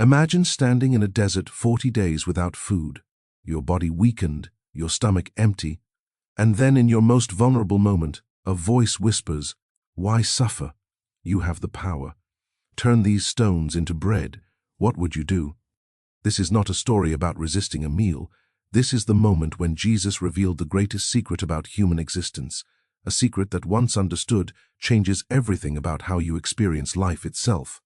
Imagine standing in a desert 40 days without food, your body weakened, your stomach empty, and then in your most vulnerable moment, a voice whispers, "Why suffer? You have the power. Turn these stones into bread." What would you do? This is not a story about resisting a meal. This is the moment when Jesus revealed the greatest secret about human existence, a secret that once understood changes everything about how you experience life itself.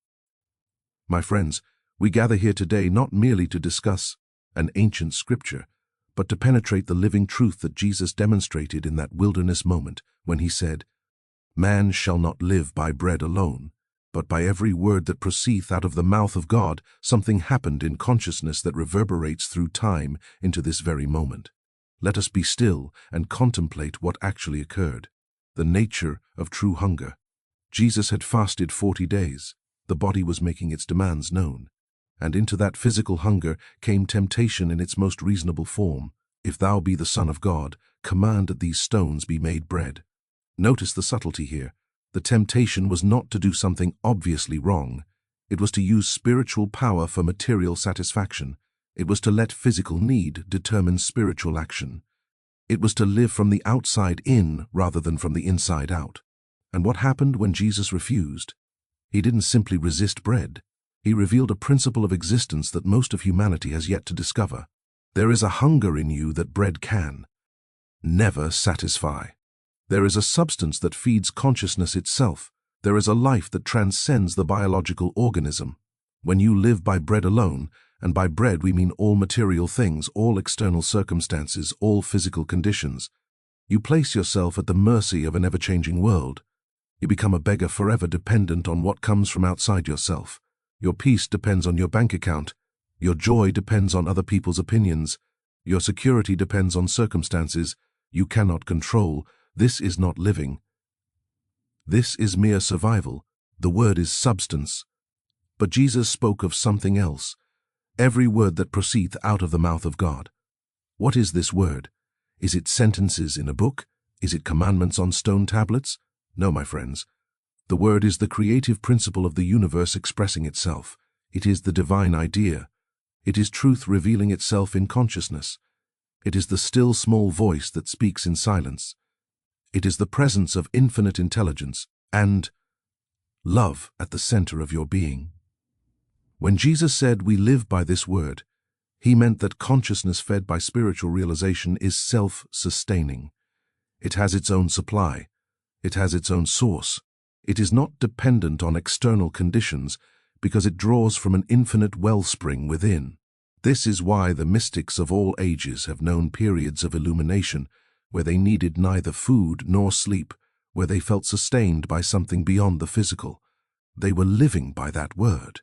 My friends, we gather here today not merely to discuss an ancient scripture, but to penetrate the living truth that Jesus demonstrated in that wilderness moment when he said, "Man shall not live by bread alone, but by every word that proceedeth out of the mouth of God." Something happened in consciousness that reverberates through time into this very moment. Let us be still and contemplate what actually occurred. The nature of true hunger. Jesus had fasted 40 days. The body was making its demands known. And into that physical hunger came temptation in its most reasonable form. "If thou be the Son of God, command that these stones be made bread." Notice the subtlety here. The temptation was not to do something obviously wrong. It was to use spiritual power for material satisfaction. It was to let physical need determine spiritual action. It was to live from the outside in rather than from the inside out. And what happened when Jesus refused? He didn't simply resist bread. He revealed a principle of existence that most of humanity has yet to discover. There is a hunger in you that bread can never satisfy. There is a substance that feeds consciousness itself. There is a life that transcends the biological organism. When you live by bread alone, and by bread we mean all material things, all external circumstances, all physical conditions, you place yourself at the mercy of an ever-changing world. You become a beggar forever dependent on what comes from outside yourself. Your peace depends on your bank account. Your joy depends on other people's opinions. Your security depends on circumstances you cannot control. This is not living. This is mere survival. The word is substance. But Jesus spoke of something else. Every word that proceedeth out of the mouth of God. What is this word? Is it sentences in a book? Is it commandments on stone tablets? No, my friends. The word is the creative principle of the universe expressing itself. It is the divine idea. It is truth revealing itself in consciousness. It is the still small voice that speaks in silence. It is the presence of infinite intelligence and love at the center of your being. When Jesus said we live by this word, he meant that consciousness fed by spiritual realization is self-sustaining. It has its own supply. It has its own source. It is not dependent on external conditions because it draws from an infinite wellspring within. This is why the mystics of all ages have known periods of illumination where they needed neither food nor sleep, where they felt sustained by something beyond the physical. They were living by that word.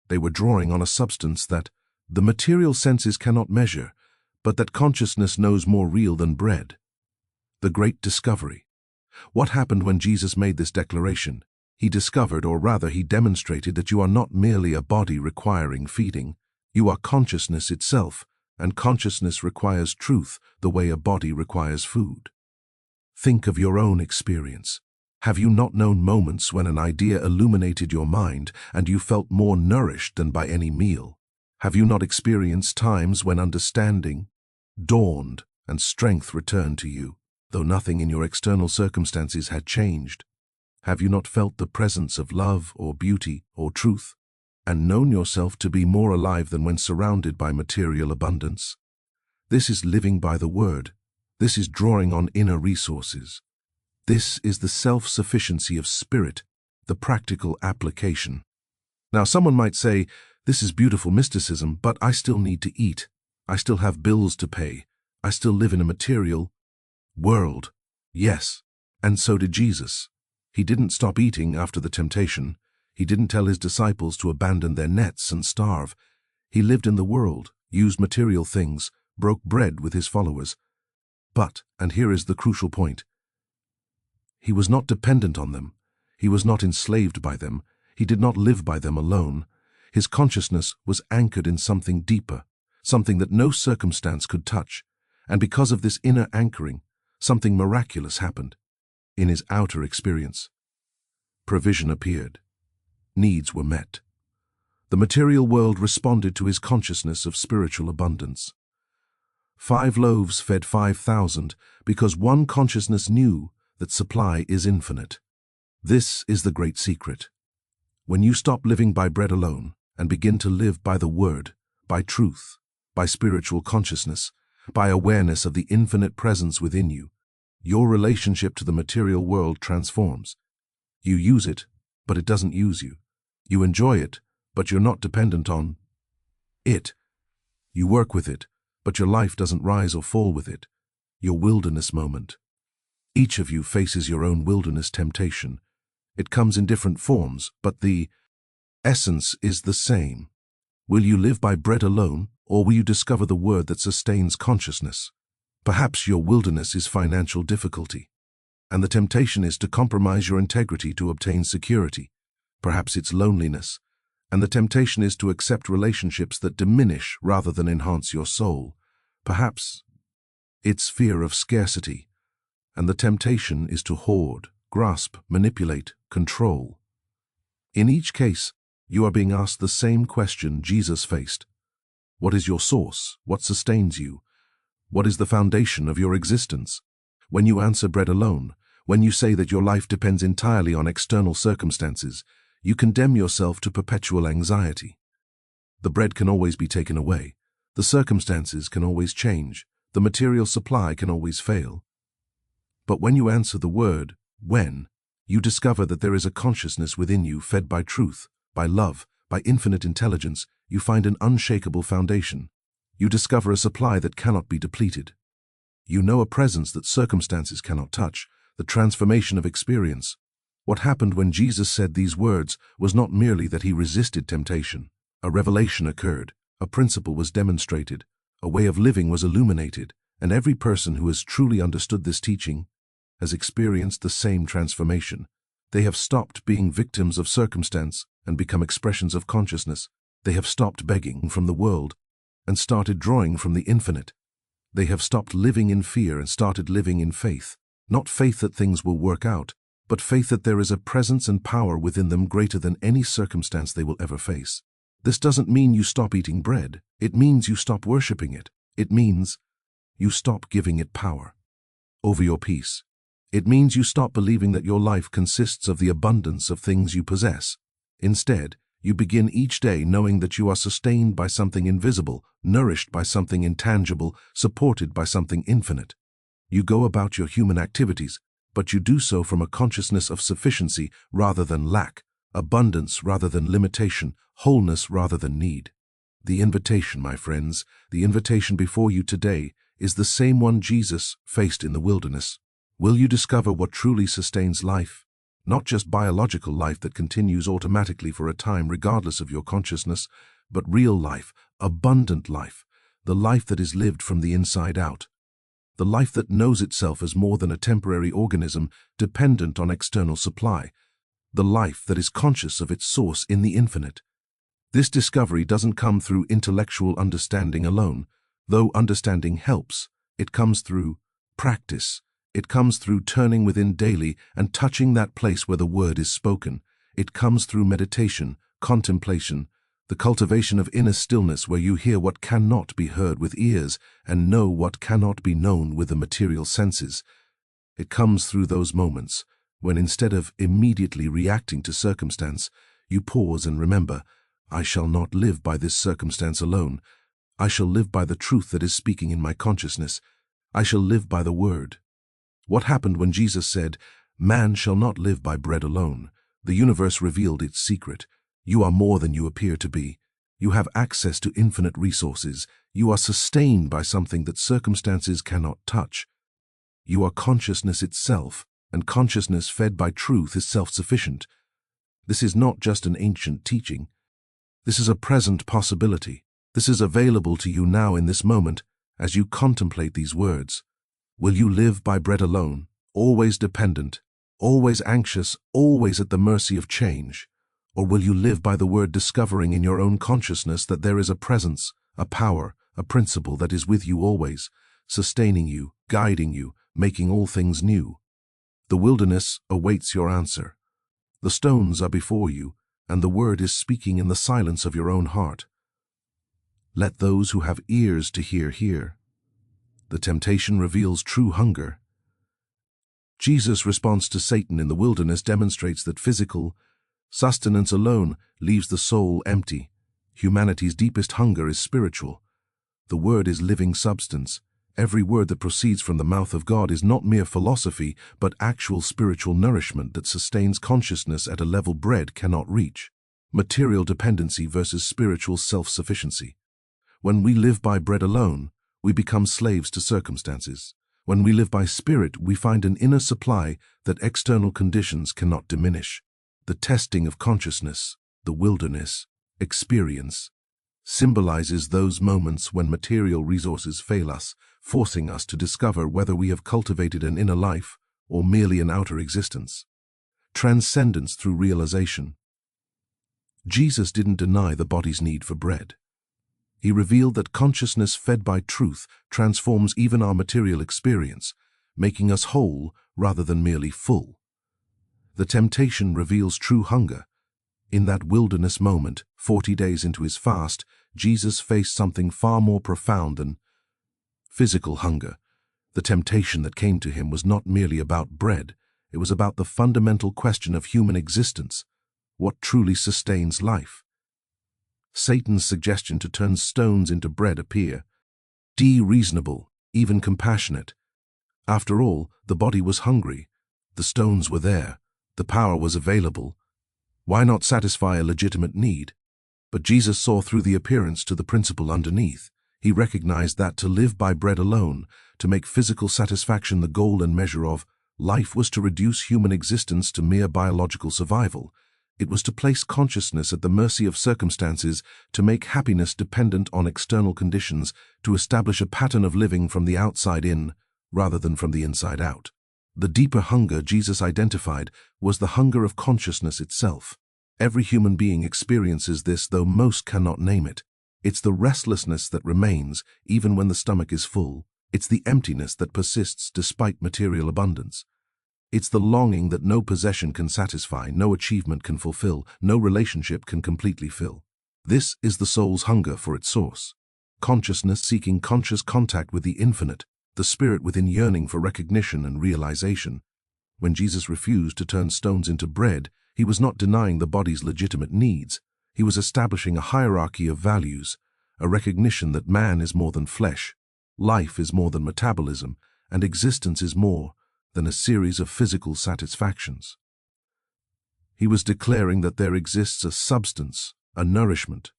They were drawing on a substance that the material senses cannot measure, but that consciousness knows more real than bread. The great discovery. What happened when Jesus made this declaration? He discovered, or rather he demonstrated, that you are not merely a body requiring feeding. You are consciousness itself, and consciousness requires truth the way a body requires food. Think of your own experience. Have you not known moments when an idea illuminated your mind and you felt more nourished than by any meal? Have you not experienced times when understanding dawned and strength returned to you, though nothing in your external circumstances had changed? Have you not felt the presence of love or beauty or truth, and known yourself to be more alive than when surrounded by material abundance? This is living by the word. This is drawing on inner resources. This is the self-sufficiency of spirit, the practical application. Now, someone might say, this is beautiful mysticism, but I still need to eat. I still have bills to pay. I still live in a material world. Yes, and so did Jesus. He didn't stop eating after the temptation. He didn't tell his disciples to abandon their nets and starve. He lived in the world, used material things, broke bread with his followers. But, and here is the crucial point, he was not dependent on them. He was not enslaved by them. He did not live by them alone. His consciousness was anchored in something deeper, something that no circumstance could touch. And because of this inner anchoring, something miraculous happened. In his outer experience, provision appeared. Needs were met. The material world responded to his consciousness of spiritual abundance. 5 loaves fed 5,000 because one consciousness knew that supply is infinite. This is the great secret. When you stop living by bread alone and begin to live by the word, by truth, by spiritual consciousness, by awareness of the infinite presence within you, your relationship to the material world transforms. You use it, but it doesn't use you. You enjoy it, but you're not dependent on it. You work with it, but your life doesn't rise or fall with it. Your wilderness moment. Each of you faces your own wilderness temptation. It comes in different forms, but the essence is the same. Will you live by bread alone, or will you discover the word that sustains consciousness? Perhaps your wilderness is financial difficulty, and the temptation is to compromise your integrity to obtain security. Perhaps it's loneliness, and the temptation is to accept relationships that diminish rather than enhance your soul. Perhaps it's fear of scarcity, and the temptation is to hoard, grasp, manipulate, control. In each case, you are being asked the same question Jesus faced. What is your source? What sustains you? What is the foundation of your existence? When you answer bread alone, when you say that your life depends entirely on external circumstances, you condemn yourself to perpetual anxiety. The bread can always be taken away. The circumstances can always change. The material supply can always fail. But when you answer the word, when, you discover that there is a consciousness within you fed by truth, by love, by infinite intelligence. You find an unshakable foundation. You discover a supply that cannot be depleted. You know a presence that circumstances cannot touch, the transformation of experience. What happened when Jesus said these words was not merely that he resisted temptation. A revelation occurred, a principle was demonstrated, a way of living was illuminated, and every person who has truly understood this teaching has experienced the same transformation. They have stopped being victims of circumstance and become expressions of consciousness. They have stopped begging from the world and started drawing from the infinite. They have stopped living in fear and started living in faith. Not faith that things will work out, but faith that there is a presence and power within them greater than any circumstance they will ever face. This doesn't mean you stop eating bread. It means you stop worshiping it. It means you stop giving it power over your peace. It means you stop believing that your life consists of the abundance of things you possess. Instead, you begin each day knowing that you are sustained by something invisible, nourished by something intangible, supported by something infinite. You go about your human activities, but you do so from a consciousness of sufficiency rather than lack, abundance rather than limitation, wholeness rather than need. The invitation, my friends, the invitation before you today is the same one Jesus faced in the wilderness. Will you discover what truly sustains life? Not just biological life that continues automatically for a time regardless of your consciousness, but real life, abundant life, the life that is lived from the inside out. The life that knows itself as more than a temporary organism dependent on external supply. The life that is conscious of its source in the infinite. This discovery doesn't come through intellectual understanding alone, though understanding helps. It comes through practice. It comes through turning within daily and touching that place where the word is spoken. It comes through meditation, contemplation, the cultivation of inner stillness where you hear what cannot be heard with ears and know what cannot be known with the material senses. It comes through those moments when instead of immediately reacting to circumstance, you pause and remember, I shall not live by this circumstance alone. I shall live by the truth that is speaking in my consciousness. I shall live by the word. What happened when Jesus said, man shall not live by bread alone? The universe revealed its secret. You are more than you appear to be. You have access to infinite resources. You are sustained by something that circumstances cannot touch. You are consciousness itself, and consciousness fed by truth is self-sufficient. This is not just an ancient teaching. This is a present possibility. This is available to you now in this moment as you contemplate these words. Will you live by bread alone, always dependent, always anxious, always at the mercy of change? Or will you live by the word, discovering in your own consciousness that there is a presence, a power, a principle that is with you always, sustaining you, guiding you, making all things new? The wilderness awaits your answer. The stones are before you, and the word is speaking in the silence of your own heart. Let those who have ears to hear hear. The temptation reveals true hunger. Jesus' response to Satan in the wilderness demonstrates that physical sustenance alone leaves the soul empty. Humanity's deepest hunger is spiritual. The word is living substance. Every word that proceeds from the mouth of God is not mere philosophy, but actual spiritual nourishment that sustains consciousness at a level bread cannot reach. Material dependency versus spiritual self-sufficiency. When we live by bread alone, we become slaves to circumstances. When we live by spirit, we find an inner supply that external conditions cannot diminish. The testing of consciousness, the wilderness, experience, symbolizes those moments when material resources fail us, forcing us to discover whether we have cultivated an inner life or merely an outer existence. Transcendence through realization. Jesus didn't deny the body's need for bread. He revealed that consciousness fed by truth transforms even our material experience, making us whole rather than merely full. The temptation reveals true hunger. In that wilderness moment, 40 days into his fast, Jesus faced something far more profound than physical hunger. The temptation that came to him was not merely about bread. It was about the fundamental question of human existence. What truly sustains life? Satan's suggestion to turn stones into bread appear reasonable, even compassionate. After all, the body was hungry. The stones were there. The power was available. Why not satisfy a legitimate need? But Jesus saw through the appearance to the principle underneath. He recognized that to live by bread alone, to make physical satisfaction the goal and measure of life, was to reduce human existence to mere biological survival. It was to place consciousness at the mercy of circumstances, to make happiness dependent on external conditions, to establish a pattern of living from the outside in, rather than from the inside out. The deeper hunger Jesus identified was the hunger of consciousness itself. Every human being experiences this, though most cannot name it. It's the restlessness that remains, even when the stomach is full. It's the emptiness that persists despite material abundance. It's the longing that no possession can satisfy, no achievement can fulfill, no relationship can completely fill. This is the soul's hunger for its source. Consciousness seeking conscious contact with the infinite, the spirit within yearning for recognition and realization. When Jesus refused to turn stones into bread, he was not denying the body's legitimate needs. He was establishing a hierarchy of values, a recognition that man is more than flesh, life is more than metabolism, and existence is more than a series of physical satisfactions. He was declaring that there exists a substance, a nourishment,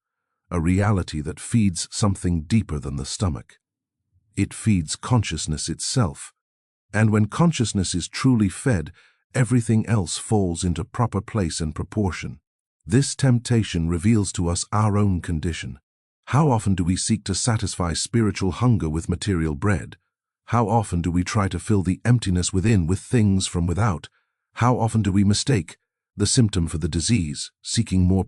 a reality that feeds something deeper than the stomach. It feeds consciousness itself, and when consciousness is truly fed, everything else falls into proper place and proportion. This temptation reveals to us our own condition. How often do we seek to satisfy spiritual hunger with material bread? How often do we try to fill the emptiness within with things from without? How often do we mistake the symptom for the disease, seeking more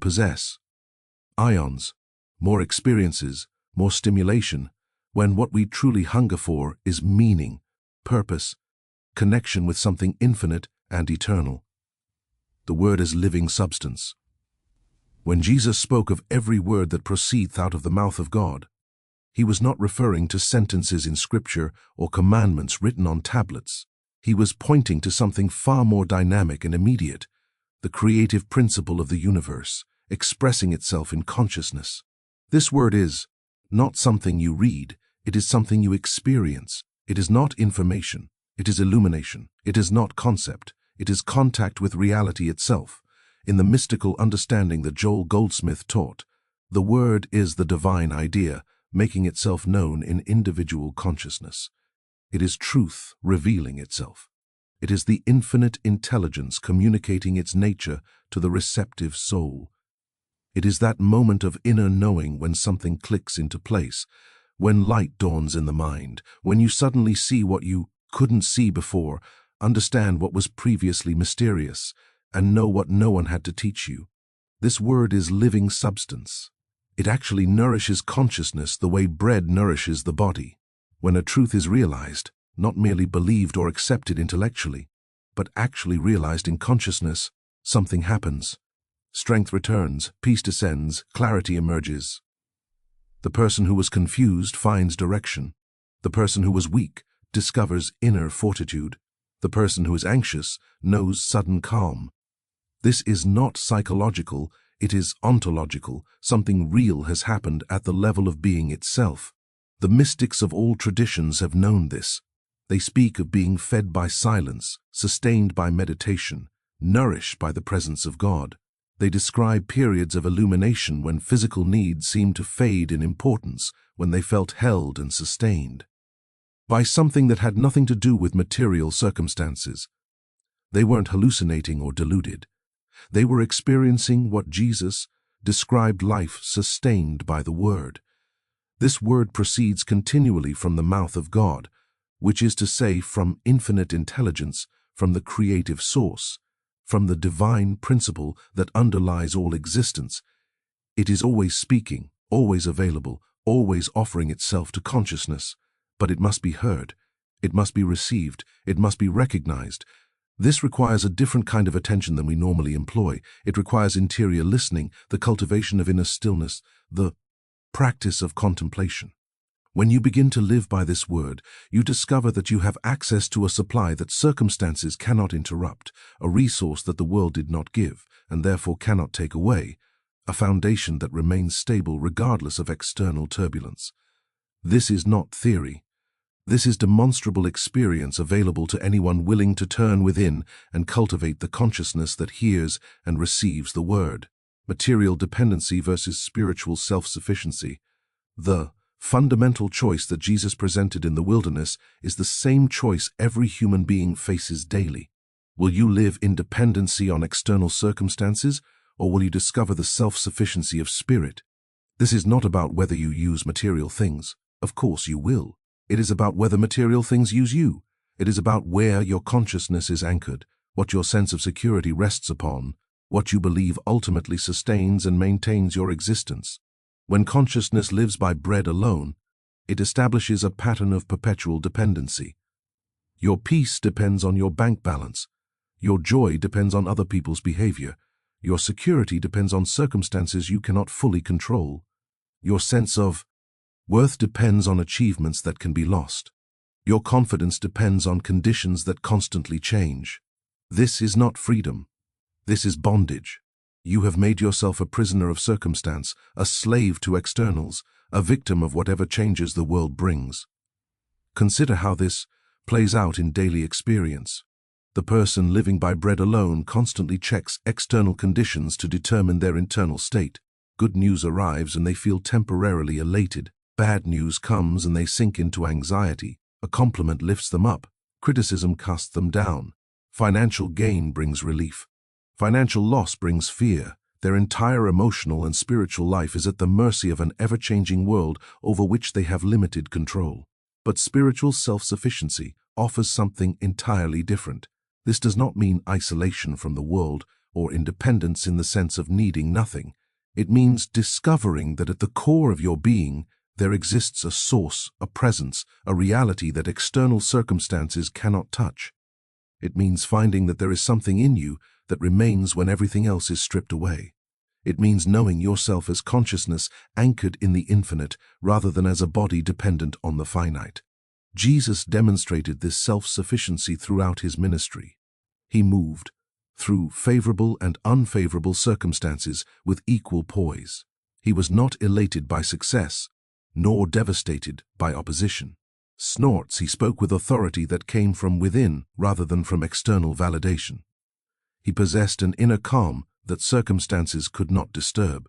ions, more experiences, more stimulation, when what we truly hunger for is meaning, purpose, connection with something infinite and eternal? The word is living substance. When Jesus spoke of every word that proceedeth out of the mouth of God, he was not referring to sentences in Scripture or commandments written on tablets. He was pointing to something far more dynamic and immediate, the creative principle of the universe, expressing itself in consciousness. This word is not something you read, it is something you experience. It is not information, it is illumination. It is not concept, it is contact with reality itself. In the mystical understanding that Goldsmith taught, the word is the divine idea, making itself known in individual consciousness. It is truth revealing itself. It is the infinite intelligence communicating its nature to the receptive soul. It is that moment of inner knowing when something clicks into place, when light dawns in the mind, when you suddenly see what you couldn't see before, understand what was previously mysterious, and know what no one had to teach you. This word is living substance. It actually nourishes consciousness the way bread nourishes the body. When a truth is realized, not merely believed or accepted intellectually, but actually realized in consciousness, something happens. Strength returns, peace descends, clarity emerges. The person who was confused finds direction. The person who was weak discovers inner fortitude. The person who is anxious knows sudden calm. This is not psychological, it is ontological. Something real has happened at the level of being itself. The mystics of all traditions have known this. They speak of being fed by silence, sustained by meditation, nourished by the presence of God. They describe periods of illumination when physical needs seemed to fade in importance, when they felt held and sustained by something that had nothing to do with material circumstances. They weren't hallucinating or deluded. They were experiencing what Jesus described: life sustained by the Word. This Word proceeds continually from the mouth of God, which is to say, from infinite intelligence, from the creative source, from the divine principle that underlies all existence. It is always speaking, always available, always offering itself to consciousness. But it must be heard, it must be received, it must be recognized. This requires a different kind of attention than we normally employ. It requires interior listening, the cultivation of inner stillness, the practice of contemplation. When you begin to live by this Word, you discover that you have access to a supply that circumstances cannot interrupt, a resource that the world did not give, and therefore cannot take away, a foundation that remains stable regardless of external turbulence. This is not theory. This is demonstrable experience available to anyone willing to turn within and cultivate the consciousness that hears and receives the Word. Material dependency versus spiritual self-sufficiency. The fundamental choice that Jesus presented in the wilderness is the same choice every human being faces daily. Will you live in dependency on external circumstances, or will you discover the self-sufficiency of spirit? This is not about whether you use material things. Of course you will. It is about whether material things use you. It is about where your consciousness is anchored, what your sense of security rests upon, what you believe ultimately sustains and maintains your existence. When consciousness lives by bread alone, it establishes a pattern of perpetual dependency. Your peace depends on your bank balance. Your joy depends on other people's behavior. Your security depends on circumstances you cannot fully control. Your sense of worth depends on achievements that can be lost. Your confidence depends on conditions that constantly change. This is not freedom. This is bondage. You have made yourself a prisoner of circumstance, a slave to externals, a victim of whatever changes the world brings. Consider how this plays out in daily experience. The person living by bread alone constantly checks external conditions to determine their internal state. Good news arrives and they feel temporarily elated. Bad news comes and they sink into anxiety. A compliment lifts them up. Criticism casts them down. Financial gain brings relief. Financial loss brings fear. Their entire emotional and spiritual life is at the mercy of an ever-changing world over which they have limited control. But spiritual self-sufficiency offers something entirely different. This does not mean isolation from the world or independence in the sense of needing nothing. It means discovering that at the core of your being, there exists a source, a presence, a reality that external circumstances cannot touch. It means finding that there is something in you that remains when everything else is stripped away. It means knowing yourself as consciousness anchored in the infinite rather than as a body dependent on the finite. Jesus demonstrated this self-sufficiency throughout his ministry. He moved through favorable and unfavorable circumstances with equal poise. He was not elated by success, nor devastated by opposition. Snorts, he spoke with authority that came from within rather than from external validation. He possessed an inner calm that circumstances could not disturb.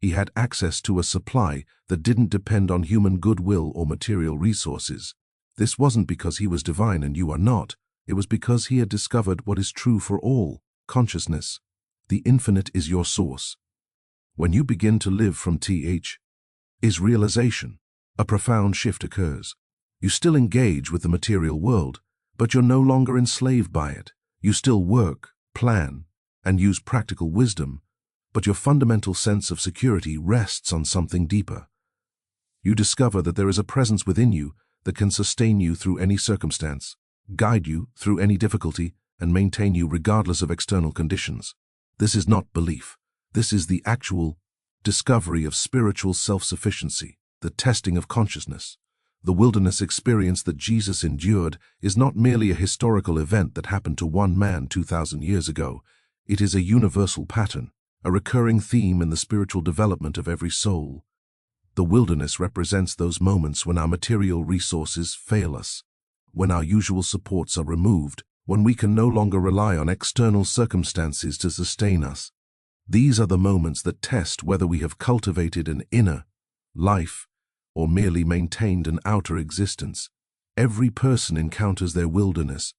He had access to a supply that didn't depend on human goodwill or material resources. This wasn't because he was divine and you are not. It was because he had discovered what is true for all: consciousness. The infinite is your source. When you begin to live from is realization, a profound shift occurs. You still engage with the material world, but you're no longer enslaved by it. You still work, plan, and use practical wisdom, but your fundamental sense of security rests on something deeper. You discover that there is a presence within you that can sustain you through any circumstance, guide you through any difficulty, and maintain you regardless of external conditions. This is not belief. This is the actual discovery of spiritual self-sufficiency, the testing of consciousness. The wilderness experience that Jesus endured is not merely a historical event that happened to one man 2,000 years ago. It is a universal pattern, a recurring theme in the spiritual development of every soul. The wilderness represents those moments when our material resources fail us, when our usual supports are removed, when we can no longer rely on external circumstances to sustain us. These are the moments that test whether we have cultivated an inner life or merely maintained an outer existence. Every person encounters their wilderness.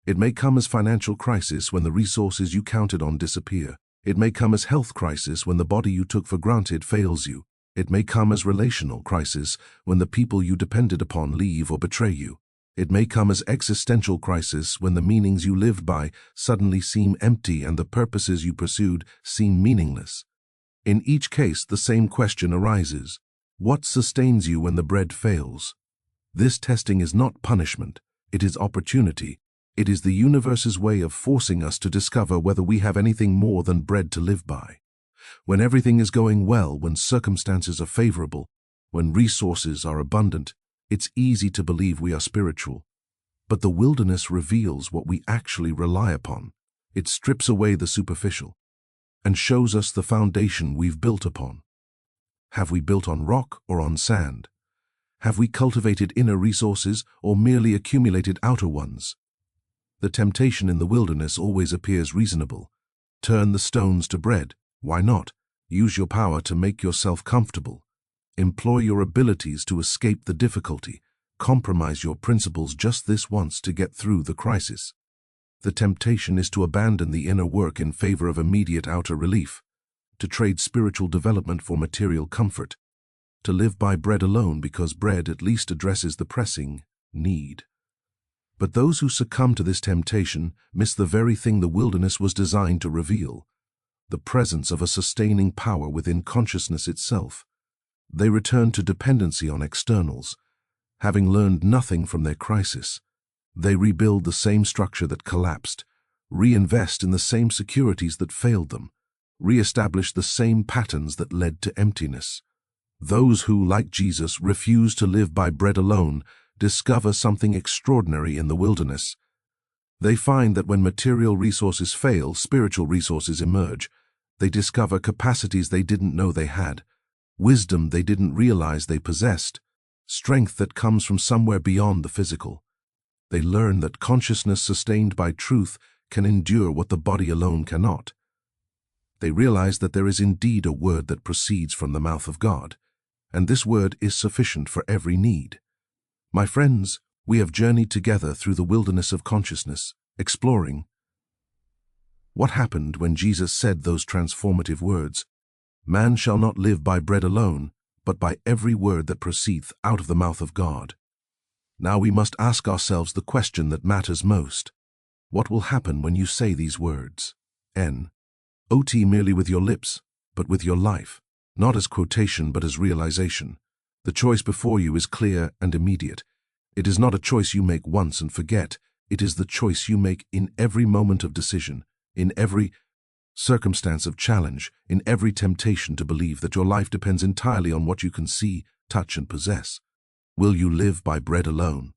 It may come as financial crisis when the resources you counted on disappear. It may come as health crisis when the body you took for granted fails you. It may come as relational crisis when the people you depended upon leave or betray you. It may come as existential crisis when the meanings you lived by suddenly seem empty and the purposes you pursued seem meaningless. In each case, the same question arises: what sustains you when the bread fails? This testing is not punishment, it is opportunity. It is the universe's way of forcing us to discover whether we have anything more than bread to live by. When everything is going well, when circumstances are favorable, when resources are abundant, it's easy to believe we are spiritual. But the wilderness reveals what we actually rely upon. It strips away the superficial and shows us the foundation we've built upon. Have we built on rock or on sand? Have we cultivated inner resources or merely accumulated outer ones? The temptation in the wilderness always appears reasonable. Turn the stones to bread. Why not? Use your power to make yourself comfortable. Employ your abilities to escape the difficulty. Compromise your principles just this once to get through the crisis. The temptation is to abandon the inner work in favor of immediate outer relief, to trade spiritual development for material comfort, to live by bread alone because bread at least addresses the pressing need. But those who succumb to this temptation miss the very thing the wilderness was designed to reveal: the presence of a sustaining power within consciousness itself. They return to dependency on externals. Having learned nothing from their crisis, they rebuild the same structure that collapsed, reinvest in the same securities that failed them, re-establish the same patterns that led to emptiness. Those who, like Jesus, refuse to live by bread alone discover something extraordinary in the wilderness. They find that when material resources fail, spiritual resources emerge. They discover capacities they didn't know they had, wisdom they didn't realize they possessed, strength that comes from somewhere beyond the physical. They learn that consciousness sustained by truth can endure what the body alone cannot. They realize that there is indeed a word that proceeds from the mouth of God, and this word is sufficient for every need. My friends, we have journeyed together through the wilderness of consciousness, exploring what happened when Jesus said those transformative words: "Man shall not live by bread alone, but by every word that proceedeth out of the mouth of God." Now we must ask ourselves the question that matters most. What will happen when you say these words? Not merely with your lips, but with your life. Not as quotation, but as realization. The choice before you is clear and immediate. It is not a choice you make once and forget. It is the choice you make in every moment of decision, in every circumstance of challenge, in every temptation to believe that your life depends entirely on what you can see, touch, and possess. Will you live by bread alone?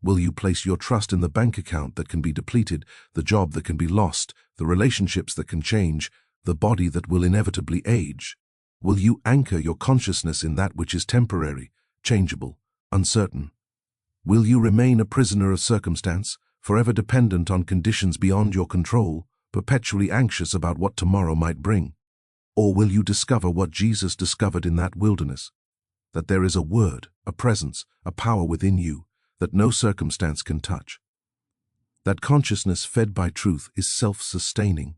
Will you place your trust in the bank account that can be depleted, the job that can be lost, the relationships that can change, the body that will inevitably age? Will you anchor your consciousness in that which is temporary, changeable, uncertain? Will you remain a prisoner of circumstance, forever dependent on conditions beyond your control, perpetually anxious about what tomorrow might bring? Or will you discover what Jesus discovered in that wilderness? That there is a word, a presence, a power within you that no circumstance can touch. That consciousness fed by truth is self-sustaining.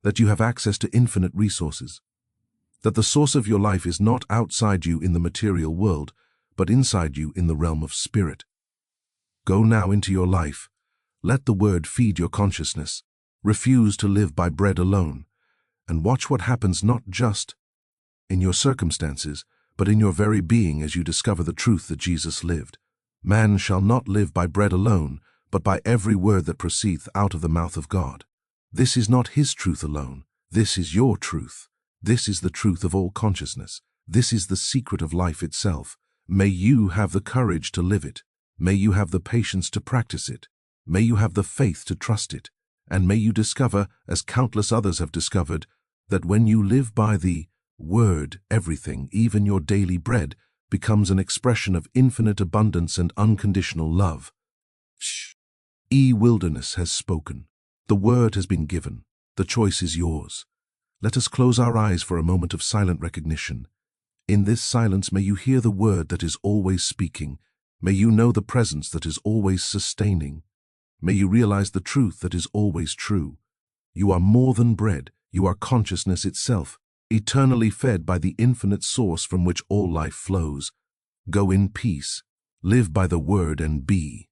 That you have access to infinite resources. That the source of your life is not outside you in the material world, but inside you in the realm of spirit. Go now into your life. Let the word feed your consciousness. Refuse to live by bread alone, and watch what happens not just in your circumstances, but in your very being as you discover the truth that Jesus lived. Man shall not live by bread alone, but by every word that proceedeth out of the mouth of God. This is not his truth alone. This is your truth. This is the truth of all consciousness. This is the secret of life itself. May you have the courage to live it. May you have the patience to practice it. May you have the faith to trust it. And may you discover, as countless others have discovered, that when you live by the word, everything, even your daily bread, becomes an expression of infinite abundance and unconditional love. Shh. Wilderness has spoken. The word has been given. The choice is yours. Let us close our eyes for a moment of silent recognition. In this silence, may you hear the word that is always speaking. May you know the presence that is always sustaining. May you realize the truth that is always true. You are more than bread. You are consciousness itself, eternally fed by the infinite source from which all life flows. Go in peace. Live by the word and be.